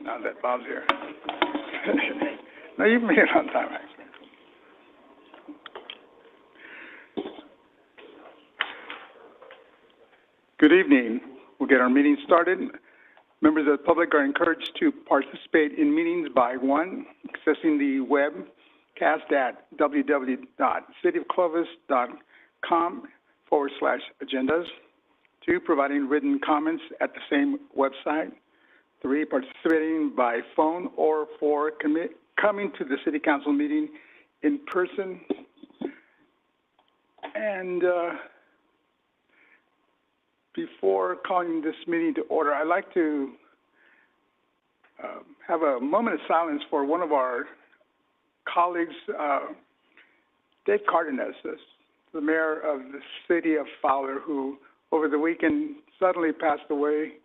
Now that Bob's here. No, you've made it on time, actually. Good evening. We'll get our meeting started. Members of the public are encouraged to participate in meetings by 1, accessing the webcast at www.cityofclovis.com/agendas. 2, providing written comments at the same website. 3, participating by phone, or 4, coming to the City Council meeting in person. And before calling this meeting to order, I'd like to have a moment of silence for one of our colleagues, Dave Cardenas, the mayor of the city of Fowler, who over the weekend suddenly passed away.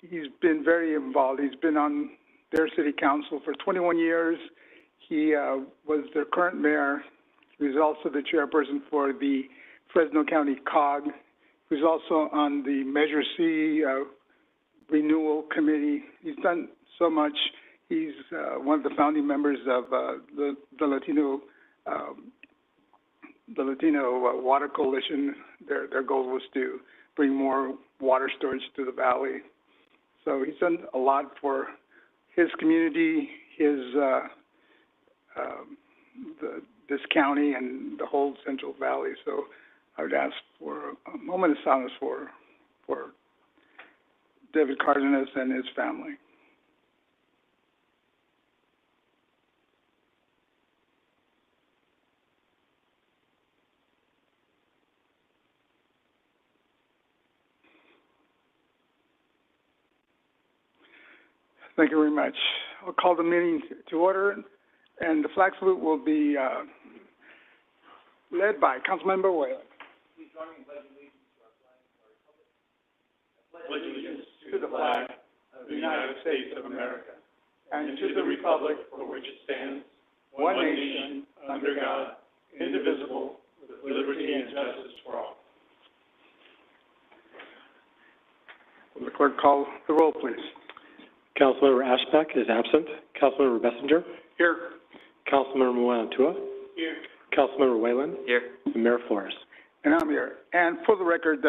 He's been very involved. He's been on their city council for 21 years. He was their current mayor. He was also the chairperson for the Fresno County COG. He was also on the Measure C renewal committee. He's done so much. He's one of the founding members of the Latino Water Coalition. Their goal was to bring more water storage to the valley. So he's done a lot for his community, this county, and the whole Central Valley. So I would ask for a moment of silence for David Cardenas and his family. Thank you very much. I'll call the meeting to order, and the flag salute will be led by Councilmember Whalen. Please join me in pledging allegiance to the flag of the United States of America, and to the republic for which it stands, one nation, under God, indivisible, with liberty and justice for all. Will the clerk call the roll, please? Councilmember Ashbeck is absent. Councilmember Bessinger? Here. Councilmember Moantua? Here. Councilmember Whalen? Here. And Mayor Flores. And I'm here. And for the record,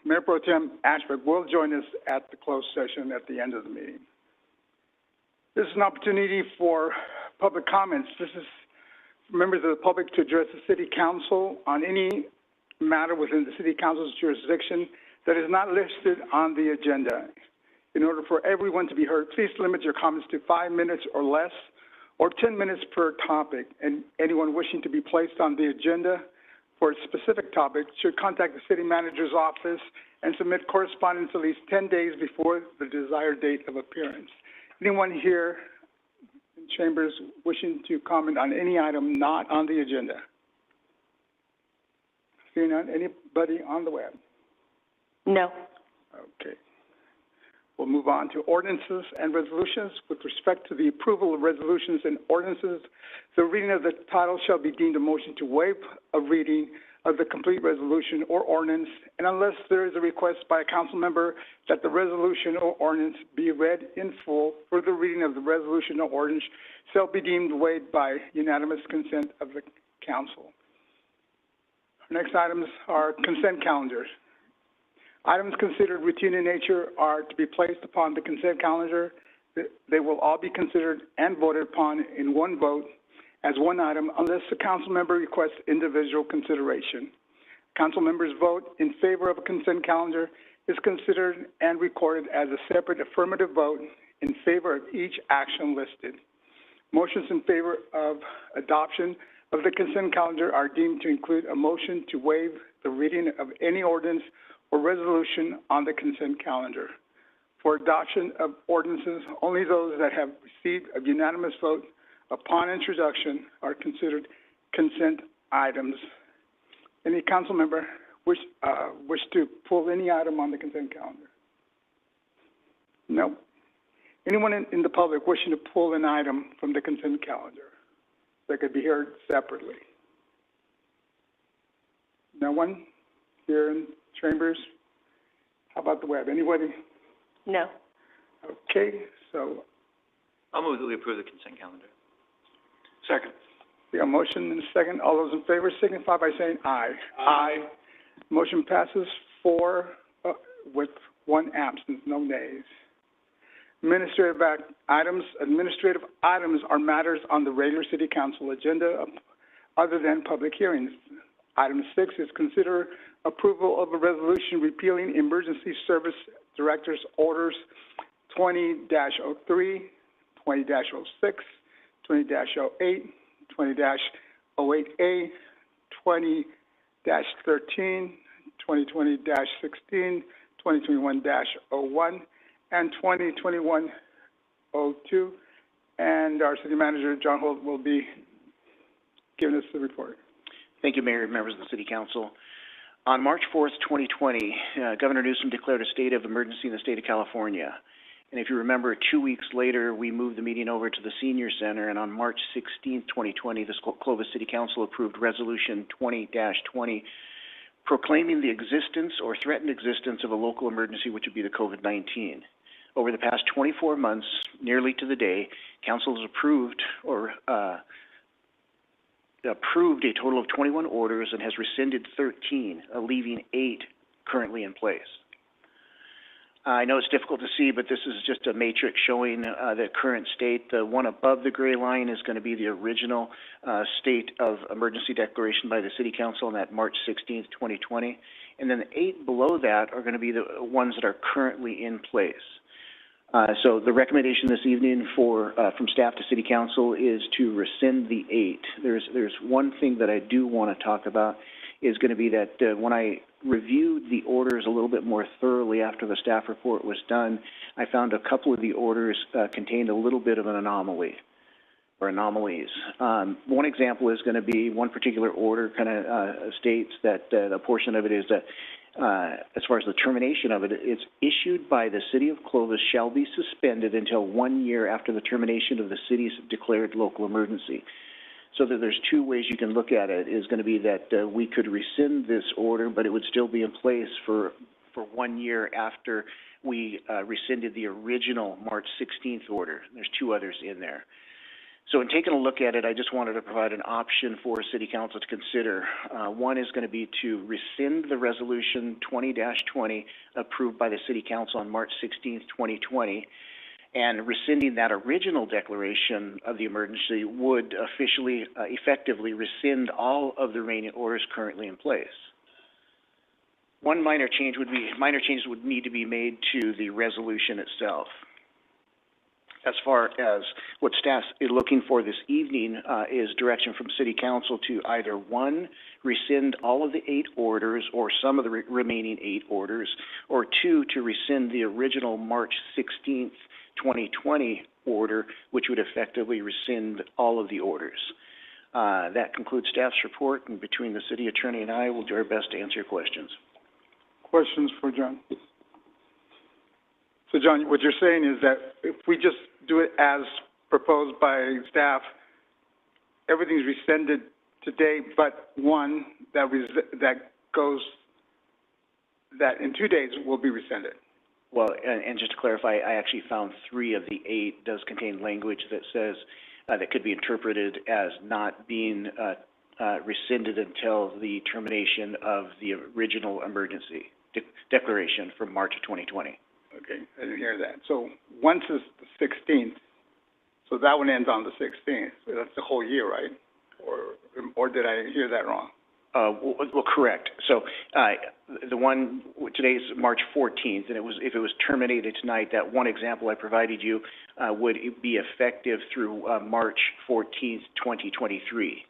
Mayor Pro Tem Ashbeck will join us at the closed session at the end of the meeting. This is an opportunity for public comments. This is for members of the public to address the City Council on any matter within the City Council's jurisdiction that is not listed on the agenda. In order for everyone to be heard, please limit your comments to 5 minutes or less, or 10 minutes per topic. And anyone wishing to be placed on the agenda for a specific topic should contact the city manager's office and submit correspondence at least 10 days before the desired date of appearance. Anyone here in chambers wishing to comment on any item not on the agenda? Seeing none, anybody on the web? No. Okay. We'll move on to ordinances and resolutions. With respect to the approval of resolutions and ordinances, the reading of the title shall be deemed a motion to waive a reading of the complete resolution or ordinance, and unless there is a request by a council member that the resolution or ordinance be read in full, further reading of the resolution or ordinance shall be deemed waived by unanimous consent of the council. Our next items are consent calendars. Items considered routine in nature are to be placed upon the consent calendar. They will all be considered and voted upon in one vote as one item unless the council member requests individual consideration. Council members' vote in favor of a consent calendar is considered and recorded as a separate affirmative vote in favor of each action listed. Motions in favor of adoption of the consent calendar are deemed to include a motion to waive the reading of any ordinance or resolution on the consent calendar. For adoption of ordinances, only those that have received a unanimous vote upon introduction are considered consent items. Any council member wish to pull any item on the consent calendar? No. Anyone in the public wishing to pull an item from the consent calendar that could be heard separately? No one here in chambers? How about the web? Anybody No. Okay, so I'll move that we approve the consent calendar. Second. we have a motion and a second. All those in favor signify by saying aye. Aye. Motion passes 4 with 1 absence, no nays. Administrative items are matters on the regular city council agenda other than public hearings. Item 6 is consider approval of a resolution repealing Emergency Service Director's Orders 20-03, 20-06, 20-08, 20-08A, 20-13, 2020-16, 2021-01, and 2021-02. And our city manager, John Holt, will be giving us the report. Thank you, Mayor and members of the City Council. On March 4th, 2020, Governor Newsom declared a state of emergency in the state of California. And if you remember, 2 weeks later, we moved the meeting over to the Senior Center, and on March 16th, 2020, the Clovis City Council approved Resolution 20-20, proclaiming the existence or threatened existence of a local emergency, which would be the COVID-19. Over the past 24 months, nearly to the day, Council has approved a total of 21 orders and has rescinded 13, leaving 8 currently in place. I know it's difficult to see, but this is just a matrix showing the current state. The one above the gray line is going to be the original state of emergency declaration by the City Council on that March 16th, 2020. And then the 8 below that are going to be the ones that are currently in place. So the recommendation this evening from staff to City Council is to rescind the 8. There's one thing that I do want to talk about is going to be that when I reviewed the orders a little bit more thoroughly after the staff report was done, I found a couple of the orders contained a little bit of an anomaly or anomalies. One example is going to be one particular order kind of states that a portion of it is that as far as the termination of it, it's issued by the City of Clovis shall be suspended until 1 year after the termination of the city's declared local emergency. So that there's 2 ways you can look at it. Is going to be that we could rescind this order, but it would still be in place for 1 year after we rescinded the original March 16th order. There's 2 others in there. So in taking a look at it, I just wanted to provide an option for City Council to consider. One is going to be to rescind the Resolution 20-20 approved by the City Council on March 16th, 2020, and rescinding that original declaration of the emergency would effectively rescind all of the remaining orders currently in place. One minor changes would need to be made to the resolution itself. As far as what staff is looking for this evening is direction from City Council to either 1, rescind all of the 8 orders or some of the remaining 8 orders, or 2, to rescind the original March 16th, 2020 order, which would effectively rescind all of the orders. That concludes staff's report, and between the city attorney and I, we'll do our best to answer your questions. Questions for John? So, John, what you're saying is that if we just do it as proposed by staff, everything's rescinded today, but one that in 2 days will be rescinded. Well, and just to clarify, I actually found 3 of the 8 does contain language that says that could be interpreted as not being rescinded until the termination of the original emergency declaration from March of 2020. Okay, I didn't hear that. So once is the 16th, so that one ends on the 16th. So that's the whole year, right? Or did I hear that wrong? Well, correct. So the one today's March 14th, and if it was terminated tonight, that one example I provided you would be effective through March 14th, 2023.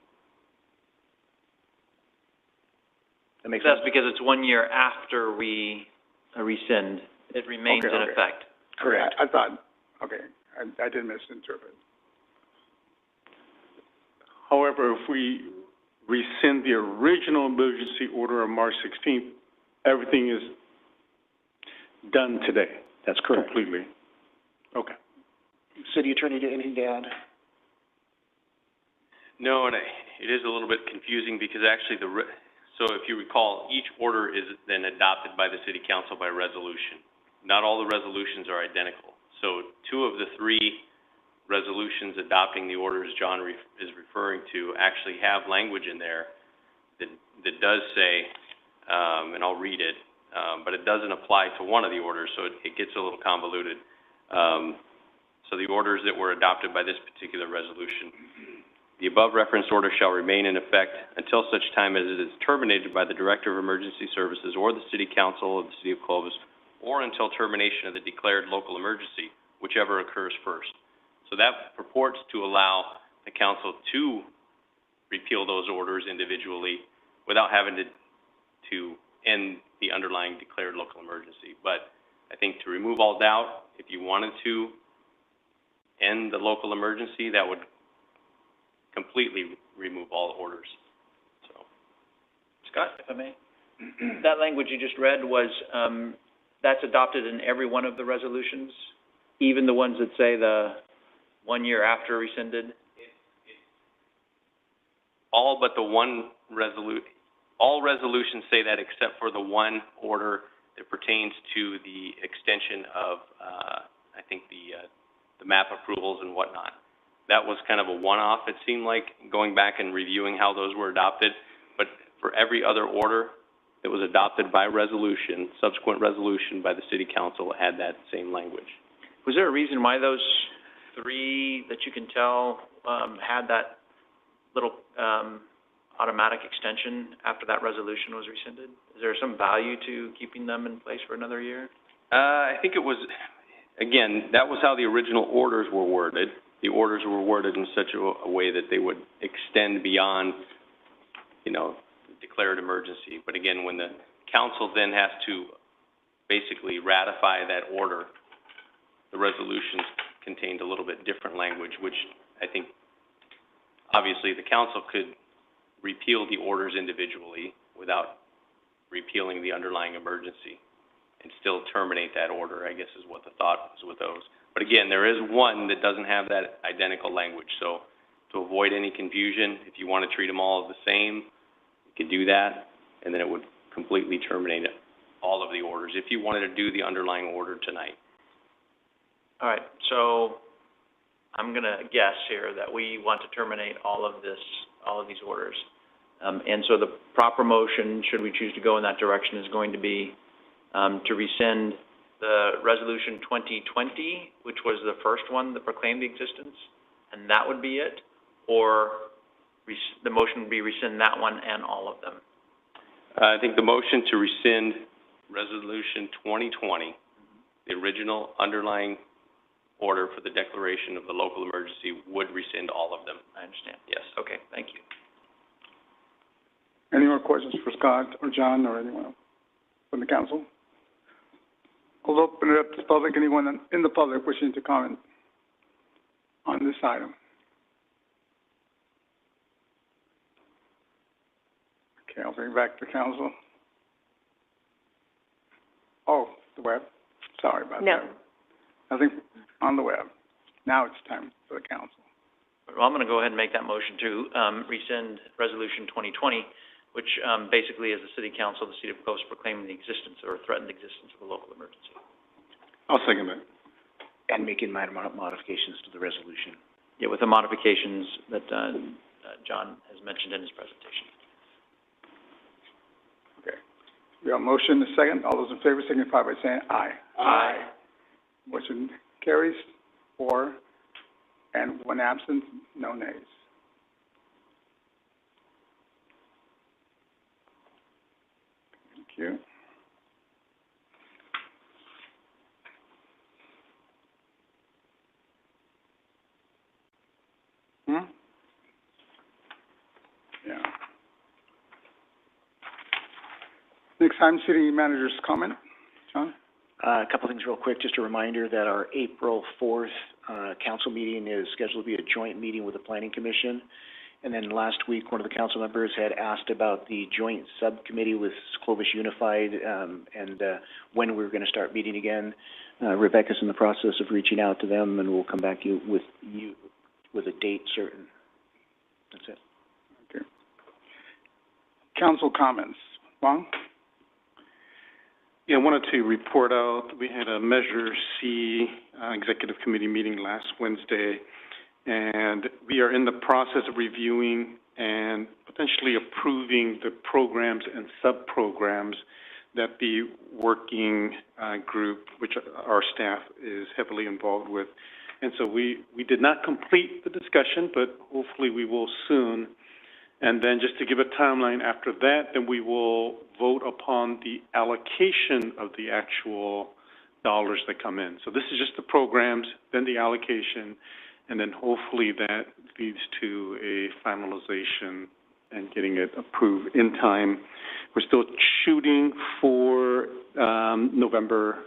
That makes sense? That's because it's 1 year after we rescind. It remains in effect. Correct. I thought, I did misinterpret. However, if we rescind the original emergency order on March 16th, everything is done today. That's correct. Completely. Okay. City Attorney, anything to add? No, and it is a little bit confusing because actually so if you recall, each order is then adopted by the City Council by resolution. not all the resolutions are identical. So 2 of the 3 resolutions adopting the orders John is referring to actually have language in there that does say, and I'll read it, but it doesn't apply to one of the orders, so it gets a little convoluted. So the orders that were adopted by this particular resolution: the above referenced order shall remain in effect until such time as it is terminated by the Director of Emergency Services or the City Council of the City of Clovis, or until termination of the declared local emergency, whichever occurs first. So that purports to allow the council to repeal those orders individually without having to end the underlying declared local emergency. But I think to remove all doubt, if you wanted to end the local emergency, that would completely remove all orders. So, Scott, if I may? That language you just read was, that's adopted in every one of the resolutions, even the ones that say the 1 year after rescinded? all but the one all resolutions say that except for the one order that pertains to the extension of, I think the map approvals and whatnot. That was kind of a one-off, it seemed like, going back and reviewing how those were adopted. But for every other order that was adopted by resolution, subsequent resolution by the city council, had that same language. Was there a reason why those 3 that you can tell had that little automatic extension after that resolution was rescinded? Is there some value to keeping them in place for another year? I think it was, again, that was how the original orders were worded. The orders were worded in such a way that they would extend beyond, declared emergency. But again, when the council then has to basically ratify that order, the resolutions contained a little bit different language, which I think, obviously, the council could repeal the orders individually without repealing the underlying emergency and still terminate that order, I guess is what the thought was with those. But again, there is one that doesn't have that identical language. So to avoid any confusion, if you want to treat them all as the same, you could do that, and then it would completely terminate all of the orders if you wanted to do the underlying order tonight. All right, so I'm going to guess here that we want to terminate all of these orders. And so the proper motion, should we choose to go in that direction, is going to be to rescind the Resolution 2020, which was the first one that proclaimed the existence, and that would be it? Or the motion would be rescind that one and all of them? I think the motion to rescind Resolution 2020, the original underlying order for the declaration of the local emergency, would rescind all of them. I understand. Yes. Okay, thank you. Any more questions for Scott or John or anyone else from the council? We'll open it up to the public. Anyone in the public wishing to comment on this item? Okay, I'll bring back the council. Oh, the web. Sorry about that. Nothing on the web. Now it's time for the council. Well, I'm going to go ahead and make that motion to rescind Resolution 2020, which basically is the City Council of the City of Clovis proclaiming the existence or threatened existence of a local emergency. I'll second that. And making minor modifications to the resolution. Yeah, with the modifications that John has mentioned in his presentation. Okay. We have a motion, a second. All those in favor signify by saying aye. Aye. Motion carries 4, and 1 absent, no nays. Thank you. Yeah. Next time, city manager's comment. John? A couple things real quick. Just a reminder that our April 4th council meeting is scheduled to be a joint meeting with the Planning Commission. And then last week, one of the council members had asked about the joint subcommittee with Clovis Unified and when we were going to start meeting again. Rebecca's in the process of reaching out to them, and we'll come back to you with a date certain. That's it. Okay. Council comments. Wong? Yeah, I wanted to report out, we had a Measure C Executive Committee meeting last Wednesday, and we are in the process of reviewing and potentially approving the programs and sub-programs that the working group, which our staff is heavily involved with. And so we did not complete the discussion, but hopefully we will soon. And then just to give a timeline after that, then we will vote upon the allocation of the actual dollars that come in. So this is just the programs, then the allocation, and then hopefully that leads to a finalization and getting it approved in time. We're still shooting for November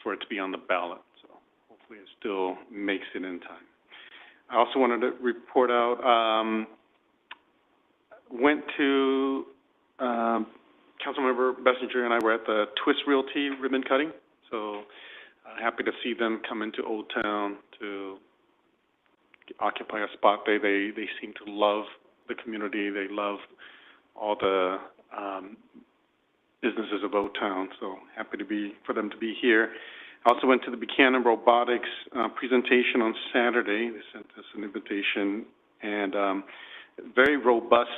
for it to be on the ballot. So hopefully it still makes it in time. I also wanted to report out, went to, Councilmember Bessinger and I were at the Twist Realty ribbon cutting. So happy to see them come into Old Town to occupy a spot. They seem to love the community. They love all the businesses of Old Town. So happy for them to be here. I also went to the Buchanan Robotics presentation on Saturday. They sent us an invitation, and very robust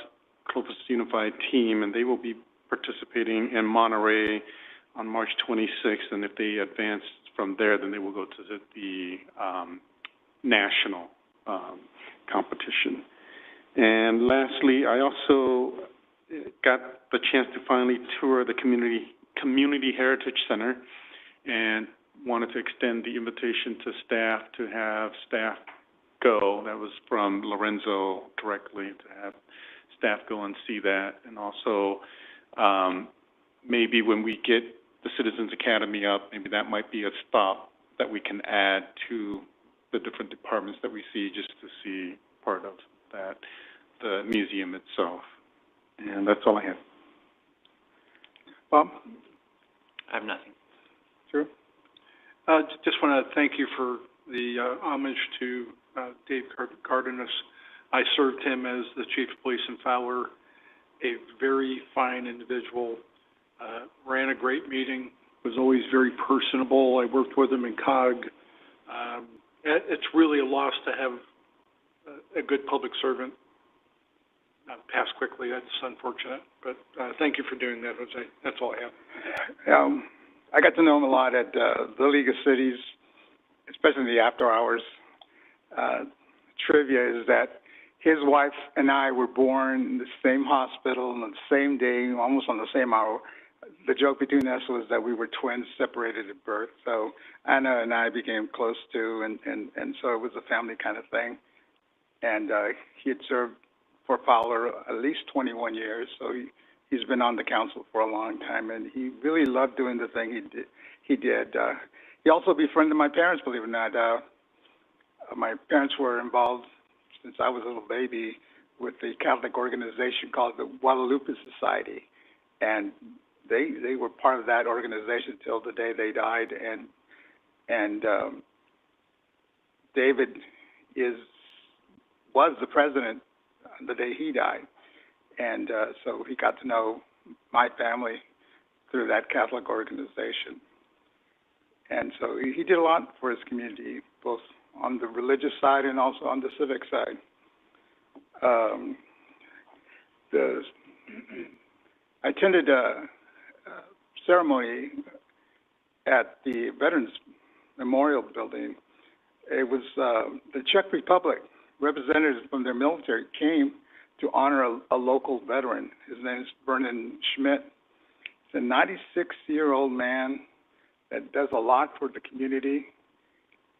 Clovis Unified team, and they will be participating in Monterey on March 26th, and if they advance from there, then they will go to the national competition. And lastly, I also got the chance to finally tour the Community Heritage Center, and wanted to extend the invitation to staff to have staff go. That was from Lorenzo directly, to have staff go and see that. And also, maybe when we get the Citizens Academy up, maybe that might be a stop that we can add to the different departments that we see, just to see part of that, the museum itself. And that's all I have. Bob? I have nothing. Sure. Just want to thank you for the homage to Dave Cardenas. I served him as the chief of police in Fowler, a very fine individual, ran a great meeting, was always very personable. I worked with him in COG. It's really a loss to have a good public servant pass quickly. That's unfortunate, but thank you for doing that, Jose. That's all I have. I got to know him a lot at the League of Cities, especially in the after hours. Trivia is that his wife and I were born in the same hospital on the same day, almost on the same hour. The joke between us was that we were twins separated at birth. So Anna and I became close too, and so it was a family kind of thing. And he had served for Fowler at least 21 years, so he's been on the council for a long time, and he really loved doing the thing he did. He also befriended my parents, believe it or not. My parents were involved since I was a little baby with the Catholic organization called the Guadalupe Society, and they were part of that organization till the day they died. And David was the president the day he died, and so he got to know my family through that Catholic organization. And so he did a lot for his community, both on the religious side and also on the civic side. I attended a ceremony at the Veterans Memorial Building. It was the Czech Republic. Representatives from their military came to honor a local veteran. His name is Vernon Schmidt. He's a 96-year-old man that does a lot for the community,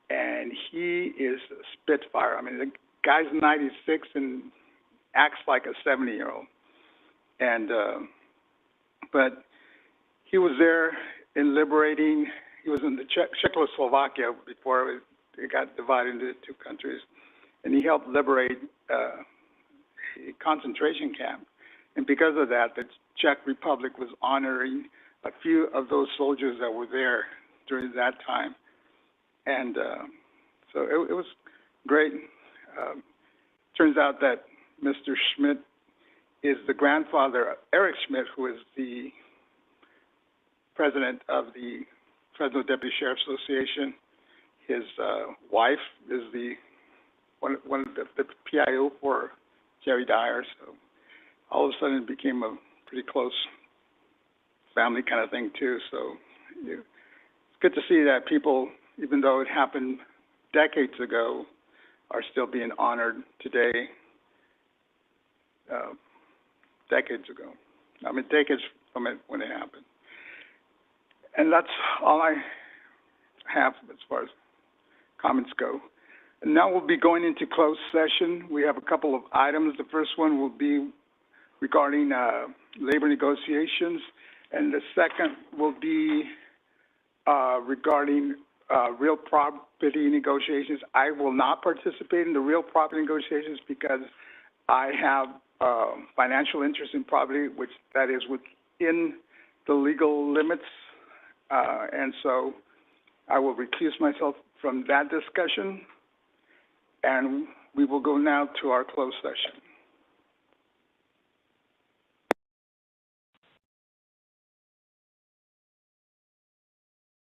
and he is a spitfire. I mean, the guy's 96 and acts like a 70-year-old. And but he was there in liberating. He was in the Czechoslovakia before it got divided into two countries, and he helped liberate a concentration camp. And because of that, the Czech Republic was honoring a few of those soldiers that were there during that time. And so it was great. Turns out that Mr. Schmidt is the grandfather of Eric Schmidt, who is the president of the Fresno Deputy Sheriff Association. His, wife is one of the PIO for Jerry Dyer, so all of a sudden it became a pretty close family kind of thing too, so it's good to see that people, even though it happened decades ago, are still being honored today, decades ago. I mean, decades from it when it happened. And that's all I have as far as comments go. And now we'll be going into closed session. We have a couple of items. The first one will be regarding labor negotiations, and the second will be regarding real property negotiations. I will not participate in the real property negotiations because I have financial interest in property, which that is within the legal limits, and so I will recuse myself from that discussion, and we will go now to our closed session.